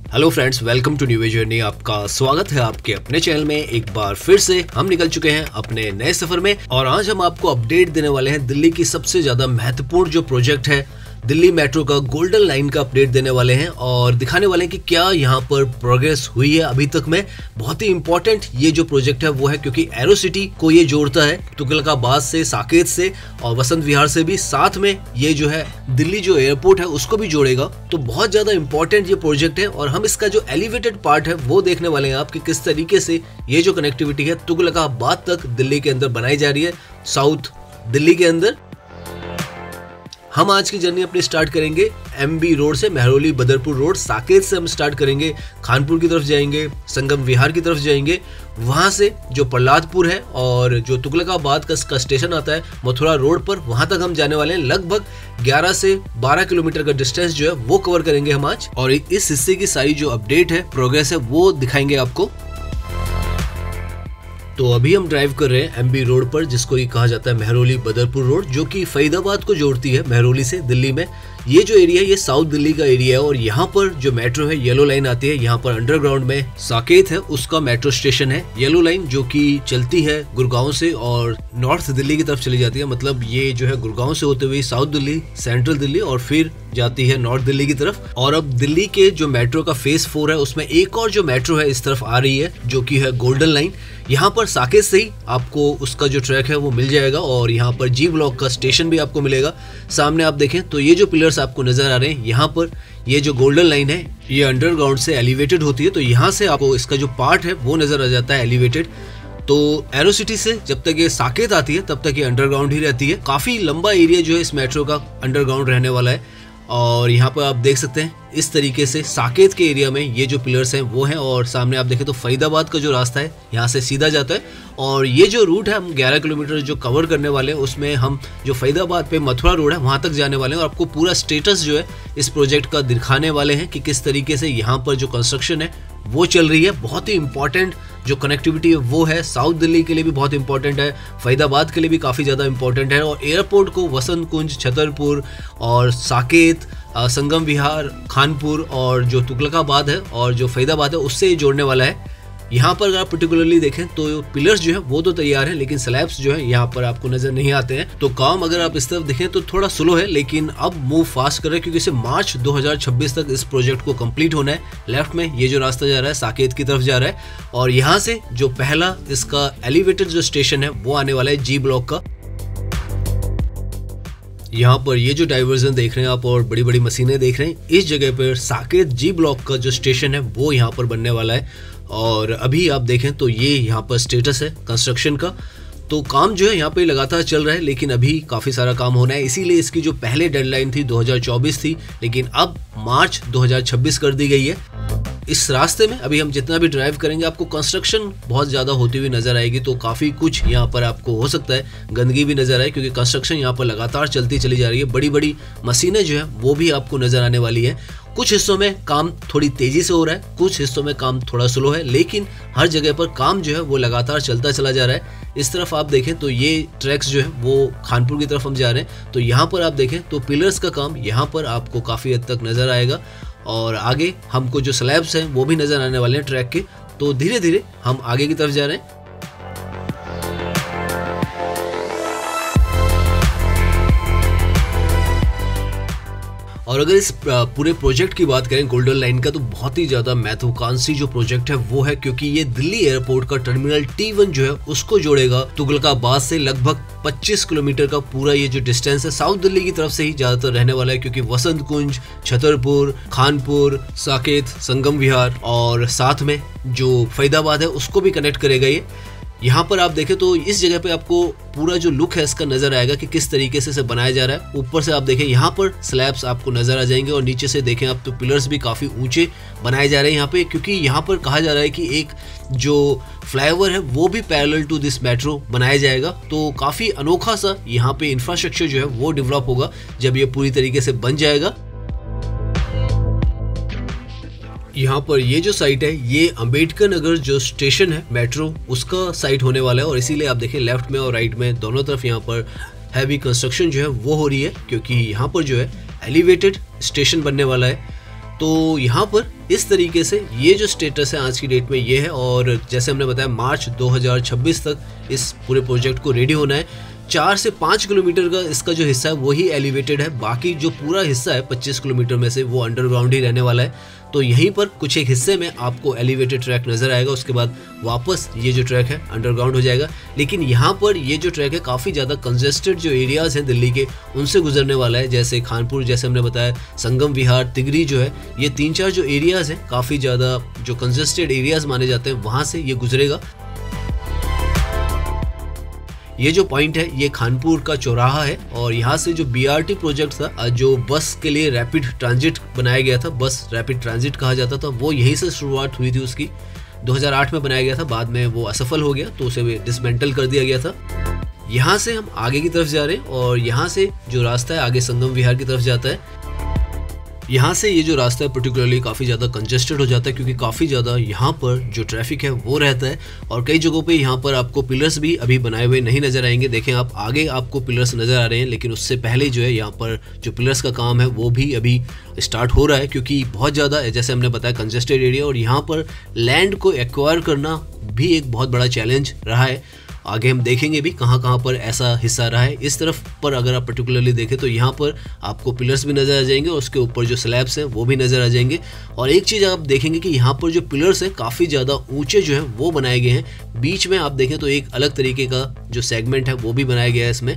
Hello friends, welcome to new journey. आपका स्वागत है आपके अपने चैनल में। एक बार फिर से हम निकल चुके हैं अपने नए सफर में और आज हम आपको अपडेट देने वाले हैं दिल्ली की सबसे ज्यादा महत्वपूर्ण जो प्रोजेक्ट है दिल्ली मेट्रो का गोल्डन लाइन का अपडेट देने वाले हैं और दिखाने वाले हैं कि क्या यहाँ पर प्रोग्रेस हुई है अभी तक में। बहुत ही इंपॉर्टेंट ये जो प्रोजेक्ट है वो है क्योंकि एरो सिटी को ये जोड़ता है तुगलकाबाद से, साकेत से और वसंत विहार से भी। साथ में ये जो है दिल्ली जो एयरपोर्ट है उसको भी जोड़ेगा। तो बहुत ज्यादा इंपॉर्टेंट ये प्रोजेक्ट है और हम इसका जो एलिवेटेड पार्ट है वो देखने वाले हैं आपकी किस तरीके से ये जो कनेक्टिविटी है तुगलकाबाद तक दिल्ली के अंदर बनाई जा रही है, साउथ दिल्ली के अंदर। हम आज की जर्नी अपनी स्टार्ट करेंगे एमबी रोड से, मेहरौली बदरपुर रोड, साकेत से हम स्टार्ट करेंगे, खानपुर की तरफ जाएंगे, संगम विहार की तरफ जाएंगे, वहां से जो प्रहलादपुर है और जो तुगलकाबाद का स्टेशन आता है मथुरा रोड पर, वहां तक हम जाने वाले हैं। लगभग 11 से 12 किलोमीटर का डिस्टेंस जो है वो कवर करेंगे हम आज और इस हिस्से की सारी जो अपडेट है, प्रोग्रेस है, वो दिखाएंगे आपको। तो अभी हम ड्राइव कर रहे हैं एमबी रोड पर, जिसको ये कहा जाता है मेहरौली बदरपुर रोड, जो कि फरीदाबाद को जोड़ती है मेहरौली से दिल्ली में। ये जो एरिया है ये साउथ दिल्ली का एरिया है और यहाँ पर जो मेट्रो है येलो लाइन आती है। यहाँ पर अंडरग्राउंड में साकेत है उसका मेट्रो स्टेशन है येलो लाइन, जो कि चलती है गुड़गांव से और नॉर्थ दिल्ली की तरफ चली जाती है। मतलब ये जो है गुड़गांव से होते हुए साउथ दिल्ली, सेंट्रल दिल्ली और फिर जाती है नॉर्थ दिल्ली की तरफ। और अब दिल्ली के जो मेट्रो का फेज 4 है उसमें एक और जो मेट्रो है इस तरफ आ रही है जो कि है गोल्डन लाइन। यहाँ पर साकेत से ही आपको उसका जो ट्रैक है वो मिल जाएगा और यहाँ पर जी ब्लॉक का स्टेशन भी आपको मिलेगा। सामने आप देखें तो ये जो पिलर्स आपको नजर आ रहे हैं, यहाँ पर ये जो गोल्डन लाइन है ये अंडरग्राउंड से एलिवेटेड होती है। तो यहाँ से आपको इसका जो पार्ट है वो नजर आ जाता है एलिवेटेड। तो एरो सिटी से जब तक ये साकेत आती है तब तक ये अंडरग्राउंड ही रहती है। काफी लंबा एरिया जो है इस मेट्रो का अंडरग्राउंड रहने वाला है और यहाँ पर आप देख सकते हैं इस तरीके से साकेत के एरिया में ये जो पिलर्स हैं वो हैं और सामने आप देखें तो फरीदाबाद का जो रास्ता है यहाँ से सीधा जाता है। और ये जो रूट है हम 11 किलोमीटर जो कवर करने वाले हैं उसमें हम जो फरीदाबाद पे मथुरा रोड है वहाँ तक जाने वाले हैं और आपको पूरा स्टेटस जो है इस प्रोजेक्ट का दिखाने वाले हैं कि किस तरीके से यहाँ पर जो कंस्ट्रक्शन है वो चल रही है। बहुत ही इंपॉर्टेंट जो कनेक्टिविटी है वो है साउथ दिल्ली के लिए भी बहुत इंपॉर्टेंट है, फरीदाबाद के लिए भी काफ़ी ज़्यादा इंपॉर्टेंट है और एयरपोर्ट को वसंत कुंज, छतरपुर और साकेत, संगम विहार, खानपुर और जो तुगलकाबाद है और जो फरीदाबाद है उससे जोड़ने वाला है। यहाँ पर अगर आप पर्टिकुलरली देखें तो पिलर्स जो है वो तो तैयार हैं लेकिन स्लैब्स जो है यहाँ पर आपको नजर नहीं आते हैं। तो काम अगर आप इस तरफ देखें तो थोड़ा स्लो है लेकिन अब मूव फास्ट कर रहे हैं क्योंकि इसे मार्च 2026 तक इस प्रोजेक्ट को कंप्लीट होना है। लेफ्ट में ये जो रास्ता जा रहा है साकेत की तरफ जा रहा है और यहाँ से जो पहला इसका एलिवेटेड जो स्टेशन है वो आने वाला है जी ब्लॉक का। यहाँ पर ये जो डाइवर्जन देख रहे हैं आप और बड़ी बड़ी मशीनें देख रहे हैं, इस जगह पर साकेत जी ब्लॉक का जो स्टेशन है वो यहाँ पर बनने वाला है। और अभी आप देखें तो ये यहाँ पर स्टेटस है कंस्ट्रक्शन का। तो काम जो है यहाँ पे लगातार चल रहा है लेकिन अभी काफ़ी सारा काम होना है, इसीलिए इसकी जो पहले डेडलाइन थी 2024 थी लेकिन अब मार्च 2026 कर दी गई है। इस रास्ते में अभी हम जितना भी ड्राइव करेंगे आपको कंस्ट्रक्शन बहुत ज़्यादा होती हुई नजर आएगी। तो काफ़ी कुछ यहाँ पर आपको हो सकता है गंदगी भी नजर आए क्योंकि कंस्ट्रक्शन यहाँ पर लगातार चलती चली जा रही है। बड़ी बड़ी मशीनें जो है वो भी आपको नजर आने वाली है। कुछ हिस्सों में काम थोड़ी तेजी से हो रहा है, कुछ हिस्सों में काम थोड़ा स्लो है, लेकिन हर जगह पर काम जो है वो लगातार चलता चला जा रहा है। इस तरफ आप देखें तो ये ट्रैक्स जो है वो खानपुर की तरफ हम जा रहे हैं। तो यहाँ पर आप देखें तो पिलर्स का काम यहाँ पर आपको काफ़ी हद तक नज़र आएगा और आगे हमको जो स्लैब्स हैं वो भी नज़र आने वाले हैं ट्रैक के। तो धीरे धीरे हम आगे की तरफ जा रहे हैं। और अगर इस पूरे प्रोजेक्ट की बात करें गोल्डन लाइन का तो बहुत ही ज़्यादा महत्वाकांक्षी जो प्रोजेक्ट है वो है क्योंकि ये दिल्ली एयरपोर्ट का टर्मिनल T1 जो है उसको जोड़ेगा तुगलकाबाद से। लगभग 25 किलोमीटर का पूरा ये जो डिस्टेंस है साउथ दिल्ली की तरफ से ही ज़्यादातर रहने वाला है क्योंकि वसंत कुंज, छतरपुर, खानपुर, साकेत, संगम विहार और साथ में जो फरीदाबाद है उसको भी कनेक्ट करेगा ये। यहाँ पर आप देखें तो इस जगह पे आपको पूरा जो लुक है इसका नजर आएगा कि किस तरीके से इसे बनाया जा रहा है। ऊपर से आप देखें यहाँ पर स्लैब्स आपको नजर आ जाएंगे और नीचे से देखें आप तो पिलर्स भी काफ़ी ऊंचे बनाए जा रहे हैं यहाँ पे क्योंकि यहाँ पर कहा जा रहा है कि एक जो फ्लाईओवर है वो भी पैरेलल टू दिस मेट्रो बनाया जाएगा। तो काफ़ी अनोखा सा यहाँ पे इंफ्रास्ट्रक्चर जो है वो डेवलप होगा जब ये पूरी तरीके से बन जाएगा। यहाँ पर ये जो साइट है ये अंबेडकर नगर जो स्टेशन है मेट्रो उसका साइट होने वाला है और इसीलिए आप देखें लेफ्ट में और राइट में दोनों तरफ यहाँ पर हैवी कंस्ट्रक्शन जो है वो हो रही है क्योंकि यहाँ पर जो है एलिवेटेड स्टेशन बनने वाला है। तो यहाँ पर इस तरीके से ये जो स्टेटस है आज की डेट में ये है, और जैसे हमने बताया मार्च 2026 तक इस पूरे प्रोजेक्ट को रेडी होना है। 4 से 5 किलोमीटर का इसका जो हिस्सा है वही एलिवेटेड है, बाकी जो पूरा हिस्सा है 25 किलोमीटर में से वो अंडरग्राउंड ही रहने वाला है। तो यहीं पर कुछ एक हिस्से में आपको एलिवेटेड ट्रैक नज़र आएगा, उसके बाद वापस ये जो ट्रैक है अंडरग्राउंड हो जाएगा। लेकिन यहाँ पर ये जो ट्रैक है काफ़ी ज़्यादा कंजेस्टेड जो एरियाज़ हैं दिल्ली के उनसे गुजरने वाला है, जैसे खानपुर, जैसे हमने बताया संगम विहार, तिगरी जो है, ये 3-4 जो एरियाज़ हैं काफ़ी ज़्यादा जो कंजेस्टेड एरियाज़ माने जाते हैं, वहाँ से ये गुजरेगा। ये जो पॉइंट है ये खानपुर का चौराहा है, और यहाँ से जो BRT प्रोजेक्ट था, जो बस के लिए रैपिड ट्रांजिट बनाया गया था, बस रैपिड ट्रांजिट कहा जाता था, वो यहीं से शुरुआत हुई थी उसकी। 2008 में बनाया गया था, बाद में वो असफल हो गया तो उसे डिसमेंटल कर दिया गया था। यहाँ से हम आगे की तरफ जा रहे हैं, और यहाँ से जो रास्ता है आगे संगम विहार की तरफ जाता है। यहाँ से ये जो रास्ता है पर्टिकुलरली काफ़ी ज़्यादा कंजेस्टेड हो जाता है, क्योंकि काफ़ी ज़्यादा यहाँ पर जो ट्रैफिक है वो रहता है, और कई जगहों पे यहाँ पर आपको पिलर्स भी अभी बनाए हुए नहीं नज़र आएंगे। देखें आप, आगे आपको पिलर्स नज़र आ रहे हैं, लेकिन उससे पहले जो है यहाँ पर जो पिलर्स का काम है वो भी अभी स्टार्ट हो रहा है, क्योंकि बहुत ज़्यादा जैसे हमने बताया कंजेस्टेड एरिया, और यहाँ पर लैंड को एक्वायर करना भी एक बहुत बड़ा चैलेंज रहा है। आगे हम देखेंगे भी कहाँ कहाँ पर ऐसा हिस्सा रहा है। इस तरफ पर अगर आप पर्टिकुलरली देखें तो यहाँ पर आपको पिलर्स भी नज़र आ जाएंगे, और उसके ऊपर जो स्लैब्स हैं वो भी नज़र आ जाएंगे। और एक चीज़ आप देखेंगे कि यहाँ पर जो पिलर्स हैं काफ़ी ज़्यादा ऊंचे जो हैं वो बनाए गए हैं। बीच में आप देखें तो एक अलग तरीके का जो सेगमेंट है वो भी बनाया गया है इसमें।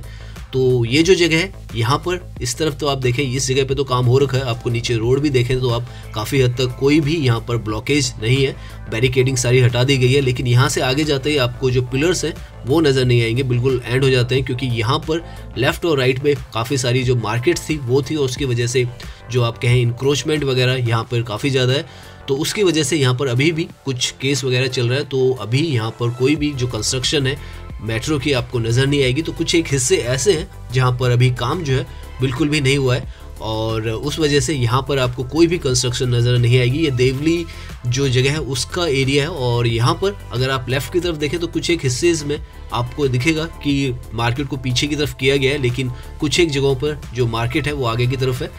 तो ये जो जगह है यहाँ पर इस तरफ तो आप देखें इस जगह पे तो काम हो रखा है। आपको नीचे रोड भी देखें तो आप काफ़ी हद तक कोई भी यहाँ पर ब्लॉकेज नहीं है, बैरिकेडिंग सारी हटा दी गई है। लेकिन यहाँ से आगे जाते ही आपको जो पिलर्स हैं वो नज़र नहीं आएंगे, बिल्कुल एंड हो जाते हैं, क्योंकि यहाँ पर लेफ़्ट और राइट में काफ़ी सारी जो मार्केट्स थी वो थी, और उसकी वजह से जो आप कहें इंक्रोचमेंट वगैरह यहाँ पर काफ़ी ज़्यादा है। तो उसकी वजह से यहाँ पर अभी भी कुछ केस वगैरह चल रहा है। तो अभी यहाँ पर कोई भी जो कंस्ट्रक्शन है मेट्रो की आपको नज़र नहीं आएगी। तो कुछ एक हिस्से ऐसे हैं जहाँ पर अभी काम जो है बिल्कुल भी नहीं हुआ है, और उस वजह से यहाँ पर आपको कोई भी कंस्ट्रक्शन नज़र नहीं आएगी। ये देवली जो जगह है उसका एरिया है, और यहाँ पर अगर आप लेफ़्ट की तरफ देखें तो कुछ एक हिस्से में आपको दिखेगा कि मार्केट को पीछे की तरफ किया गया है, लेकिन कुछ एक जगहों पर जो मार्केट है वो आगे की तरफ है।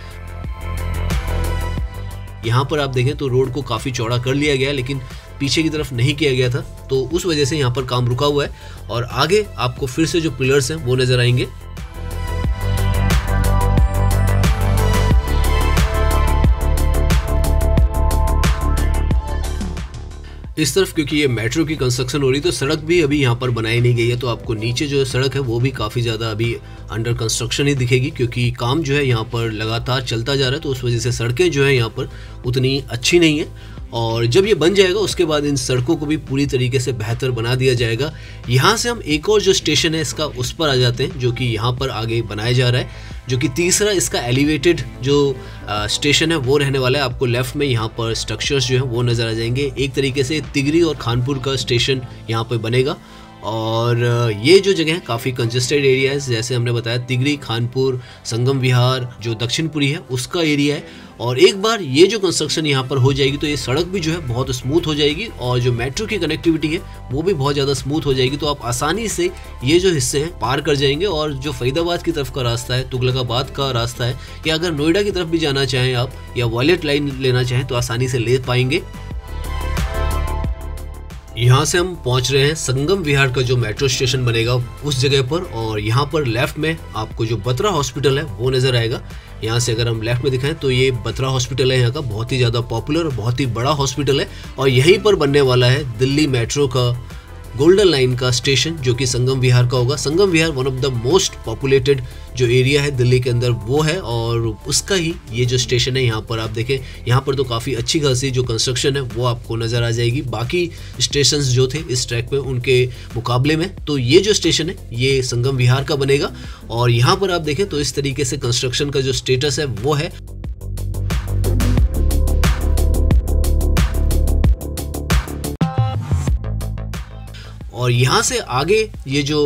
यहाँ पर आप देखें तो रोड को काफ़ी चौड़ा कर लिया गया है, लेकिन पीछे की तरफ नहीं किया गया था, तो उस वजह से यहाँ पर काम रुका हुआ है। और आगे आपको फिर से जो पिलर्स हैं वो नज़र आएंगे। इस तरफ क्योंकि ये मेट्रो की कंस्ट्रक्शन हो रही है तो सड़क भी अभी यहाँ पर बनाई नहीं गई है, तो आपको नीचे जो सड़क है वो भी काफ़ी ज़्यादा अभी अंडर कंस्ट्रक्शन ही दिखेगी, क्योंकि काम जो है यहाँ पर लगातार चलता जा रहा है। तो उस वजह से सड़कें जो है यहाँ पर उतनी अच्छी नहीं है, और जब ये बन जाएगा उसके बाद इन सड़कों को भी पूरी तरीके से बेहतर बना दिया जाएगा। यहाँ से हम एक और जो स्टेशन है इसका उस पर आ जाते हैं, जो कि यहाँ पर आगे बनाया जा रहा है, जो कि तीसरा इसका एलिवेटेड जो स्टेशन है वो रहने वाला है। आपको लेफ्ट में यहाँ पर स्ट्रक्चर्स जो हैं वो नज़र आ जाएंगे। एक तरीके से तिगरी और खानपुर का स्टेशन यहाँ पर बनेगा, और ये जो जगह है काफ़ी कंजेस्टेड एरिया है, जैसे हमने बताया तिगरी, खानपुर, संगम विहार जो दक्षिणपुरी है उसका एरिया है। और एक बार ये जो कंस्ट्रक्शन यहाँ पर हो जाएगी तो ये सड़क भी जो है बहुत स्मूथ हो जाएगी, और जो मेट्रो की कनेक्टिविटी है वो भी बहुत ज़्यादा स्मूथ हो जाएगी। तो आप आसानी से ये जो हिस्से हैं पार कर जाएंगे, और जो फरीदाबाद की तरफ का रास्ता है, तुगलकाबाद का रास्ता है, या अगर नोएडा की तरफ भी जाना चाहें आप, या वॉयलेट लाइन लेना चाहें तो आसानी से ले पाएंगे। यहाँ से हम पहुँच रहे हैं संगम विहार का जो मेट्रो स्टेशन बनेगा उस जगह पर, और यहाँ पर लेफ्ट में आपको जो बत्रा हॉस्पिटल है वो नज़र आएगा। यहाँ से अगर हम लेफ्ट में दिखाएं तो ये बत्रा हॉस्पिटल है, यहाँ का बहुत ही ज़्यादा पॉपुलर और बहुत ही बड़ा हॉस्पिटल है, और यहीं पर बनने वाला है दिल्ली मेट्रो का गोल्डन लाइन का स्टेशन, जो कि संगम विहार का होगा। Sangam Vihar one of the most populated जो एरिया है दिल्ली के अंदर वो है, और उसका ही ये जो स्टेशन है यहाँ पर आप देखें, यहाँ पर तो काफ़ी अच्छी खासी जो कंस्ट्रक्शन है वो आपको नज़र आ जाएगी बाकी स्टेशंस जो थे इस ट्रैक पे उनके मुकाबले में। तो ये जो स्टेशन है ये संगम विहार का बनेगा, और यहाँ पर आप देखें तो इस तरीके से कंस्ट्रक्शन का जो स्टेटस है वो है। और यहाँ से आगे ये जो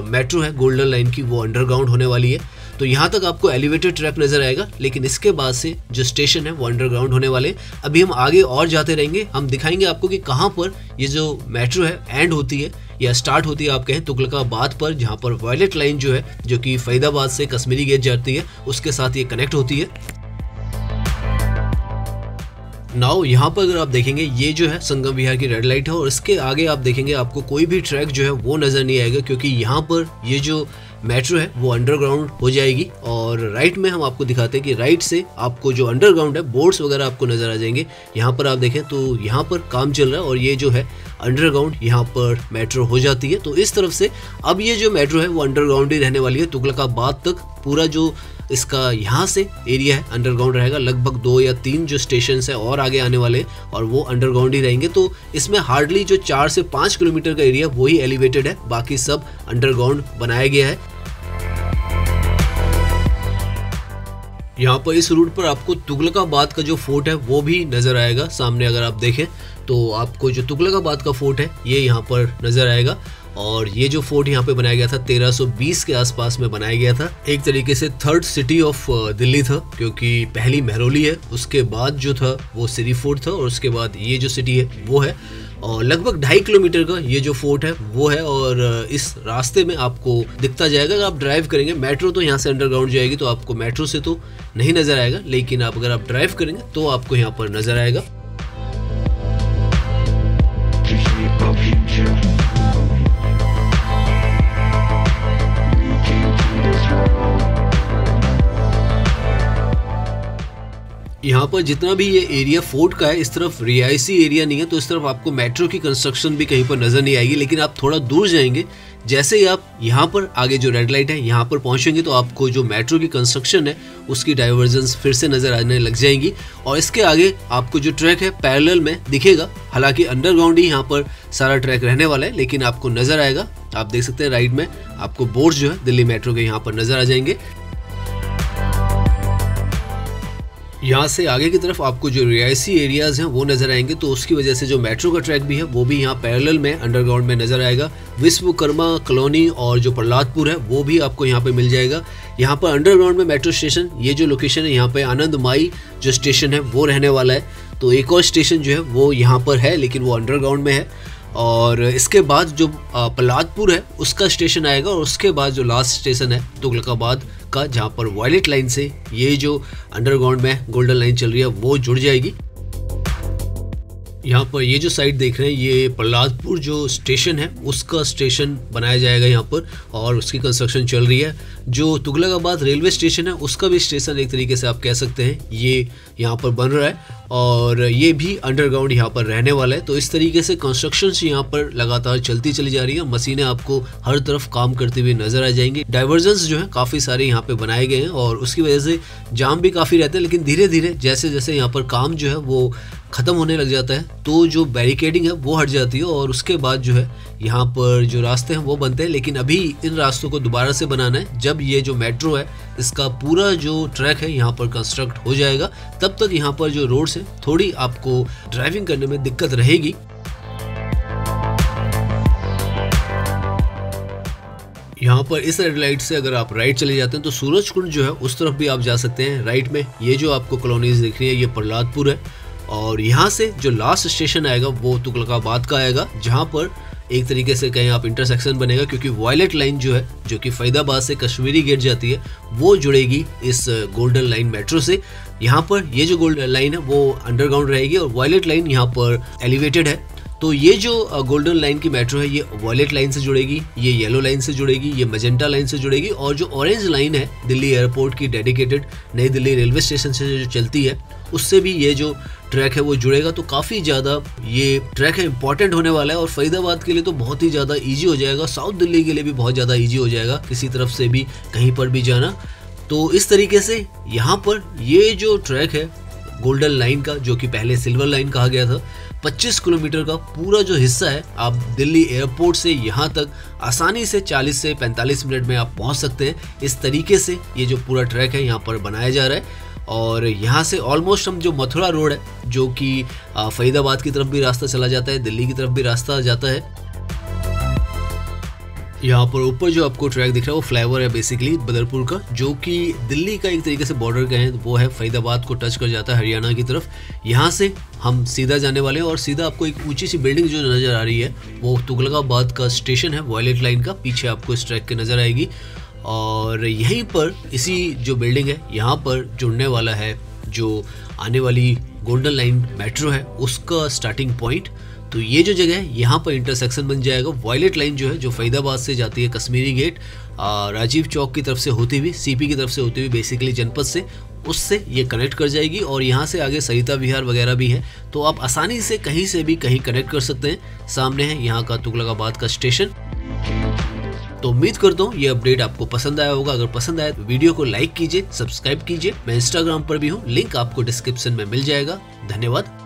मेट्रो है गोल्डन लाइन की वो अंडरग्राउंड होने वाली है, तो यहाँ तक आपको एलिवेटेड ट्रैक नज़र आएगा, लेकिन इसके बाद से जो स्टेशन है वो अंडरग्राउंड होने वाले। अभी हम आगे और जाते रहेंगे, हम दिखाएंगे आपको कि कहाँ पर ये जो मेट्रो है एंड होती है या स्टार्ट होती है आप कहें तुगलकाबाद पर, जहाँ पर वॉयलेट लाइन जो है जो कि फरीदाबाद से कश्मीरी गेट जाती है उसके साथ ये कनेक्ट होती है। नाउ यहाँ पर अगर आप देखेंगे ये जो है संगम विहार की रेड लाइट है और इसके आगे आप देखेंगे आपको कोई भी ट्रैक जो है वो नज़र नहीं आएगा, क्योंकि यहाँ पर ये जो मेट्रो है वो अंडरग्राउंड हो जाएगी। और राइट में हम आपको दिखाते हैं कि राइट से आपको जो अंडरग्राउंड है बोर्ड्स वगैरह आपको नज़र आ जाएंगे। यहाँ पर आप देखें तो यहाँ पर काम चल रहा है और ये जो है अंडरग्राउंड यहाँ पर मेट्रो हो जाती है। तो इस तरफ से अब ये जो मेट्रो है वो अंडरग्राउंड ही रहने वाली है। तुगलकाबाद तक पूरा जो इसका यहाँ से एरिया है अंडरग्राउंड रहेगा। लगभग 2 या 3 जो स्टेशन है और आगे आने वाले और वो अंडरग्राउंड ही रहेंगे। तो इसमें हार्डली जो 4 से 5 किलोमीटर का एरिया वही एलिवेटेड है, बाकी सब अंडरग्राउंड बनाया गया है। यहाँ पर इस रूट पर आपको तुगलकाबाद का जो फोर्ट है वो भी नज़र आएगा। सामने अगर आप देखें तो आपको जो तुगलकाबाद का फोर्ट है ये यहाँ पर नज़र आएगा। और ये जो फोर्ट यहाँ पे बनाया गया था 1320 के आसपास में बनाया गया था। एक तरीके से थर्ड सिटी ऑफ दिल्ली था, क्योंकि पहली महरौली है, उसके बाद जो था वो सिरी फोर्ट था और उसके बाद ये जो सिटी है वो है। और लगभग 2.5 किलोमीटर का ये जो फोर्ट है वो है और इस रास्ते में आपको दिखता जाएगा। अगर आप ड्राइव करेंगे, मेट्रो तो यहाँ से अंडरग्राउंड जाएगी तो आपको मेट्रो से तो नहीं नज़र आएगा, लेकिन अगर आप ड्राइव करेंगे तो आपको यहाँ पर नज़र आएगा। यहाँ पर जितना भी ये एरिया फोर्ट का है, इस तरफ रिहायशी एरिया नहीं है, तो इस तरफ आपको मेट्रो की कंस्ट्रक्शन भी कहीं पर नज़र नहीं आएगी। लेकिन आप थोड़ा दूर जाएंगे, जैसे ही आप यहाँ पर आगे जो रेड लाइट है यहाँ पर पहुँचेंगे तो आपको जो मेट्रो की कंस्ट्रक्शन है उसकी डाइवर्जेंस फिर से नज़र आने लग जाएंगी। और इसके आगे आपको जो ट्रैक है पैरेलल में दिखेगा। हालांकि अंडरग्राउंड ही यहाँ पर सारा ट्रैक रहने वाला है, लेकिन आपको नज़र आएगा। आप देख सकते हैं राइट में आपको बोर्ड जो है दिल्ली मेट्रो के यहाँ पर नज़र आ जाएंगे। यहाँ से आगे की तरफ आपको जो रिहायशी एरियाज हैं वो नज़र आएंगे, तो उसकी वजह से जो मेट्रो का ट्रैक भी है वो भी यहाँ पैरेलल में अंडरग्राउंड में नज़र आएगा। विश्वकर्मा कॉलोनी और जो प्रहलादपुर है वो भी आपको यहाँ पे मिल जाएगा। यहाँ पर अंडरग्राउंड में मेट्रो स्टेशन, ये जो लोकेशन है यहाँ पे आनंदमाई जो स्टेशन है वो रहने वाला है। तो एक और स्टेशन जो है वो यहाँ पर है, लेकिन वो अंडरग्राउंड में है। और इसके बाद जो प्रहलादपुर है उसका स्टेशन आएगा और उसके बाद जो लास्ट स्टेशन है तुगलकाबाद का, जहाँ पर वॉयलेट लाइन से ये जो अंडरग्राउंड में गोल्डन लाइन चल रही है वो जुड़ जाएगी। यहाँ पर ये जो साइड देख रहे हैं ये प्रहलादपुर जो स्टेशन है उसका स्टेशन बनाया जाएगा यहाँ पर, और उसकी कंस्ट्रक्शन चल रही है। जो तुगलकाबाद रेलवे स्टेशन है उसका भी स्टेशन एक तरीके से आप कह सकते हैं ये यहाँ पर बन रहा है और ये भी अंडरग्राउंड यहाँ पर रहने वाला है। तो इस तरीके से कंस्ट्रक्शन यहाँ पर लगातार चलती चली जा रही है। मशीनें आपको हर तरफ काम करती हुई नजर आ जाएंगी। डाइवर्जन्स जो है काफ़ी सारे यहाँ पे बनाए गए हैं और उसकी वजह से जाम भी काफ़ी रहते हैं, लेकिन धीरे धीरे जैसे जैसे यहाँ पर काम जो है वो ख़त्म होने लग जाता है तो जो बैरिकेडिंग है वो हट जाती है और उसके बाद जो है यहाँ पर जो रास्ते हैं वो बनते हैं। लेकिन अभी इन रास्तों को दोबारा से बनाना है। जब ये जो मेट्रो है इसका पूरा जो ट्रैक है यहाँ पर कंस्ट्रक्ट हो जाएगा, तब तक यहाँ पर जो रोड्स है थोड़ी आपको ड्राइविंग करने में दिक्कत रहेगी। यहाँ पर इस रेड लाइट से अगर आप राइट चले जाते हैं तो सूरज कुंड जो है उस तरफ भी आप जा सकते हैं। राइट में ये जो आपको कॉलोनीज दिख रही है ये प्रहलादपुर है और यहाँ से जो लास्ट स्टेशन आएगा वो तुगलकाबाद का आएगा, जहाँ पर एक तरीके से कहीं आप इंटरसेक्शन बनेगा, क्योंकि वॉयलेट लाइन जो है जो कि फरीदाबाद से कश्मीरी गेट जाती है वो जुड़ेगी इस गोल्डन लाइन मेट्रो से। यहाँ पर ये जो गोल्डन लाइन है वो अंडरग्राउंड रहेगी और वॉयलेट लाइन यहाँ पर एलिवेटेड है। तो ये जो गोल्डन लाइन की मेट्रो है ये वॉयलेट लाइन से जुड़ेगी, ये येलो लाइन से जुड़ेगी, ये मजेंटा लाइन से जुड़ेगी और जो ऑरेंज लाइन है दिल्ली एयरपोर्ट की डेडिकेटेड नई दिल्ली रेलवे स्टेशन से जो चलती है उससे भी ये जो ट्रैक है वो जुड़ेगा। तो काफ़ी ज़्यादा ये ट्रैक है इंपॉर्टेंट होने वाला है और फरीदाबाद के लिए तो बहुत ही ज़्यादा ईजी हो जाएगा, साउथ दिल्ली के लिए भी बहुत ज़्यादा ईजी हो जाएगा किसी तरफ से भी कहीं पर भी जाना। तो इस तरीके से यहाँ पर ये जो ट्रैक है गोल्डन लाइन का, जो कि पहले सिल्वर लाइन कहा गया था, 25 किलोमीटर का पूरा जो हिस्सा है आप दिल्ली एयरपोर्ट से यहाँ तक आसानी से 40 से 45 मिनट में आप पहुँच सकते हैं। इस तरीके से ये जो पूरा ट्रैक है यहाँ पर बनाया जा रहा है और यहाँ से ऑलमोस्ट हम जो मथुरा रोड है जो कि फरीदाबाद की तरफ भी रास्ता चला जाता है, दिल्ली की तरफ भी रास्ता जाता है। यहाँ पर ऊपर जो आपको ट्रैक दिख रहा है वो फ्लाईओवर है बेसिकली बदरपुर का, जो कि दिल्ली का एक तरीके से बॉर्डर का है, वो है फरीदाबाद को टच कर जाता है हरियाणा की तरफ। यहाँ से हम सीधा जाने वाले हैं और सीधा आपको एक ऊंची सी बिल्डिंग जो नज़र आ रही है वो तुगलकाबाद का स्टेशन है वॉयलेट लाइन का, पीछे आपको इस ट्रैक के नज़र आएगी। और यहीं पर इसी जो बिल्डिंग है यहाँ पर जुड़ने वाला है जो आने वाली गोल्डन लाइन मेट्रो है उसका स्टार्टिंग पॉइंट। तो ये जो जगह है यहाँ पर इंटरसेक्शन बन जाएगा। वॉयलेट लाइन जो है जो फरीदाबाद से जाती है कश्मीरी गेट, राजीव चौक की तरफ से होती हुई, सीपी की तरफ से होती हुई, बेसिकली जनपद से, उससे ये कनेक्ट कर जाएगी। और यहाँ से आगे सरिता विहार वगैरह भी है, तो आप आसानी से कहीं से भी कहीं कनेक्ट कर सकते हैं। सामने है यहाँ का तुगलकाबाद का स्टेशन। तो उम्मीद करता हूँ ये अपडेट आपको पसंद आया होगा। अगर पसंद आया तो वीडियो को लाइक कीजिए, सब्सक्राइब कीजिए। मैं इंस्टाग्राम पर भी हूँ, लिंक आपको डिस्क्रिप्शन में मिल जाएगा। धन्यवाद।